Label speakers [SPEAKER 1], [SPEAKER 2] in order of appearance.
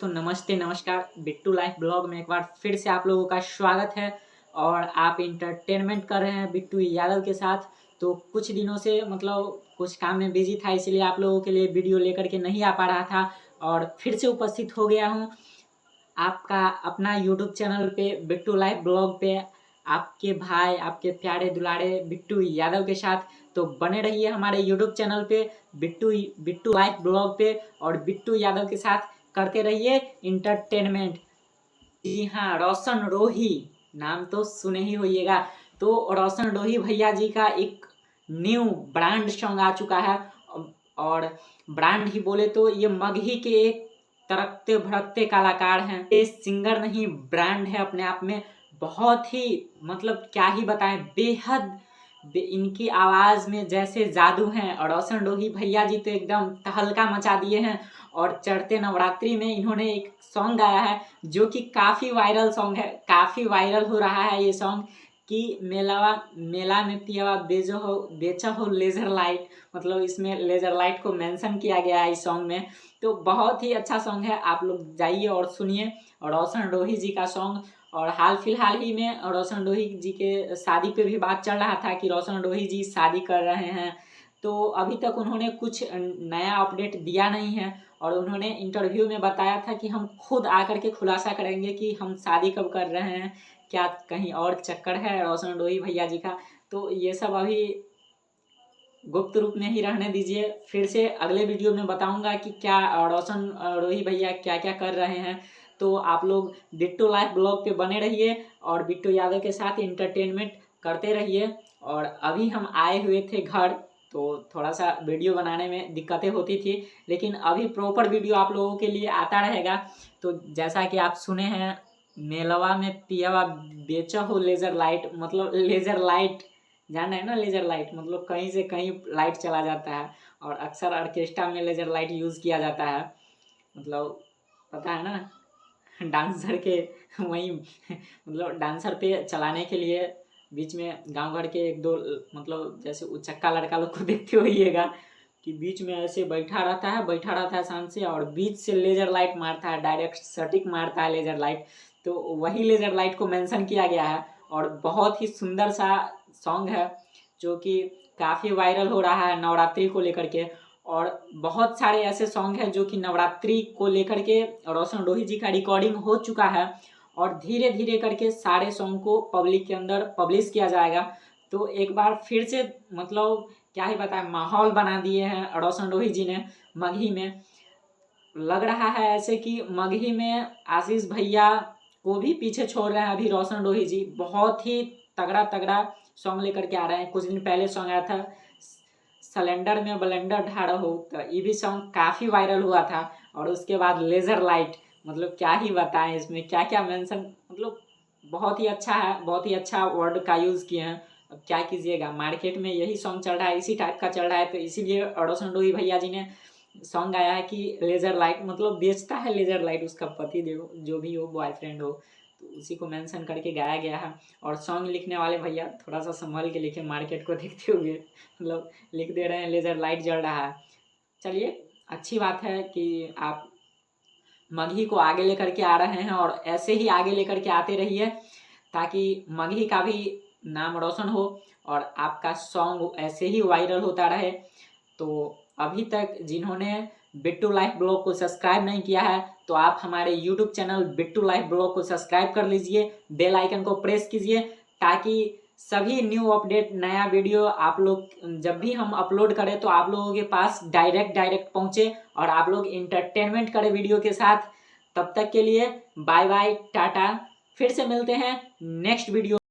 [SPEAKER 1] दोस्तों नमस्ते नमस्कार। बिट्टू लाइफ ब्लॉग में एक बार फिर से आप लोगों का स्वागत है। और आप इंटरटेनमेंट कर रहे हैं बिट्टू यादव के साथ। तो कुछ दिनों से कुछ काम में बिजी था, इसलिए आप लोगों के लिए वीडियो लेकर के नहीं आ पा रहा था और फिर से उपस्थित हो गया हूँ आपका अपना यूट्यूब चैनल पे बिट्टू लाइफ ब्लॉग पे, आपके भाई आपके प्यारे दुलारे बिट्टू यादव के साथ। तो बने रहिए हमारे यूट्यूब चैनल पे बिट्टू बिट्टू लाइफ ब्लॉग पे और बिट्टू यादव के साथ करते रहिए इंटरटेनमेंट। जी हाँ, रोशन रोही नाम तो सुने ही होइएगा। तो रोशन रोही भैया जी का एक न्यू ब्रांड सॉन्ग आ चुका है। और ब्रांड ही बोले तो ये मगही के एक तड़कते भड़कते कलाकार हैं। ये सिंगर नहीं, ब्रांड है अपने आप में। बहुत ही क्या ही बताएं, बेहद इनकी आवाज़ में जैसे जादू हैं। और रोशन रोही भैया जी तो एकदम तहलका मचा दिए हैं। और चढ़ते नवरात्रि में इन्होंने एक सॉन्ग गाया है जो कि काफ़ी वायरल सॉन्ग है, काफ़ी वायरल हो रहा है ये सॉन्ग कि मेला में पियावा बेचा हो लेज़र लाइट। इसमें लेज़र लाइट को मेंशन किया गया है इस सॉन्ग में। तो बहुत ही अच्छा सॉन्ग है, आप लोग जाइए और सुनिए। और रोशन रोही जी का सॉन्ग। और हाल फिलहाल ही में रोशन रोही जी के शादी पे भी बात चल रहा था कि रोशन रोही जी शादी कर रहे हैं। तो अभी तक उन्होंने कुछ नया अपडेट दिया नहीं है। और उन्होंने इंटरव्यू में बताया था कि हम खुद आकर के खुलासा करेंगे कि हम शादी कब कर रहे हैं, क्या कहीं और चक्कर है रोशन रोही भैया जी का। तो ये सब अभी गुप्त रूप में ही रहने दीजिए। फिर से अगले वीडियो में बताऊंगा कि क्या रोशन रोही भैया क्या क्या कर रहे हैं। तो आप लोग बिट्टू लाइफ ब्लॉग पे बने रहिए और बिट्टू यादव के साथ इंटरटेनमेंट करते रहिए। और अभी हम आए हुए थे घर, तो थोड़ा सा वीडियो बनाने में दिक्कतें होती थी, लेकिन अभी प्रॉपर वीडियो आप लोगों के लिए आता रहेगा। तो जैसा कि आप सुने हैं, मेलवा में पियावा बेचा हो लेज़र लाइट, लेज़र लाइट जाना है ना। लेज़र लाइट कहीं से कहीं लाइट चला जाता है। और अक्सर ऑर्केस्ट्रा में लेज़र लाइट यूज़ किया जाता है, पता है ना, डांसर के वहीं डांसर पे चलाने के लिए। बीच में गांव घर के एक दो जैसे उचक्का लड़का लोग को देखते होइएगा कि बीच में ऐसे बैठा रहता है शान से, और बीच से लेज़र लाइट मारता है, डायरेक्ट सटीक मारता है लेज़र लाइट। तो वही लेज़र लाइट को मेंशन किया गया है। और बहुत ही सुंदर सा सॉन्ग है जो कि काफ़ी वायरल हो रहा है नवरात्रि को लेकर के। और बहुत सारे ऐसे सॉन्ग हैं जो कि नवरात्रि को लेकर के रोशन रोही जी का रिकॉर्डिंग हो चुका है। और धीरे धीरे करके सारे सॉन्ग को पब्लिक के अंदर पब्लिश किया जाएगा। तो एक बार फिर से क्या ही बताएं, माहौल बना दिए हैं रोशन रोही जी ने मगही में। लग रहा है ऐसे कि मगही में आशीष भैया को भी पीछे छोड़ रहे हैं अभी रोशन रोही जी। बहुत ही तगड़ा तगड़ा सॉन्ग लेकर के आ रहे हैं। कुछ दिन पहले सॉन्ग आया था सिलेंडर में ब्लेंडर ढाड़ा हो, तो ये भी सॉन्ग काफ़ी वायरल हुआ था। और उसके बाद लेज़र लाइट, क्या ही बताएं, इसमें क्या क्या मेंशन, बहुत ही अच्छा है, बहुत ही अच्छा वर्ड का यूज़ किए हैं। अब क्या कीजिएगा, मार्केट में यही सॉन्ग चल रहा है, इसी टाइप का चल रहा है। तो इसीलिए रोशन रोही भैया जी ने सॉन्ग गाया है कि लेज़र लाइट बेचता है लेज़र लाइट, उसका पति देव जो भी हो, बॉयफ्रेंड हो, तो उसी को मेंशन करके गाया गया है। और सॉन्ग लिखने वाले भैया थोड़ा सा संभल के लिखे, मार्केट को देखते हुए लिख दे रहे हैं लेज़र लाइट जल रहा है। चलिए, अच्छी बात है कि आप मगही को आगे लेकर के आ रहे हैं और ऐसे ही आगे लेकर के आते रहिए ताकि मगही का भी नाम रोशन हो और आपका सॉन्ग ऐसे ही वायरल होता रहे। तो अभी तक जिन्होंने बिट्टू लाइफ ब्लॉग को सब्सक्राइब नहीं किया है, तो आप हमारे YouTube channel Bittu life blog को सब्सक्राइब कर लीजिए, बेल आइकन को प्रेस कीजिए ताकि सभी न्यू अपडेट नया वीडियो आप लोग जब भी हम अपलोड करें तो आप लोगों के पास डायरेक्ट पहुँचे और आप लोग इंटरटेनमेंट करें वीडियो के साथ। तब तक के लिए बाय बाय, टाटा। फिर से मिलते हैं नेक्स्ट वीडियो।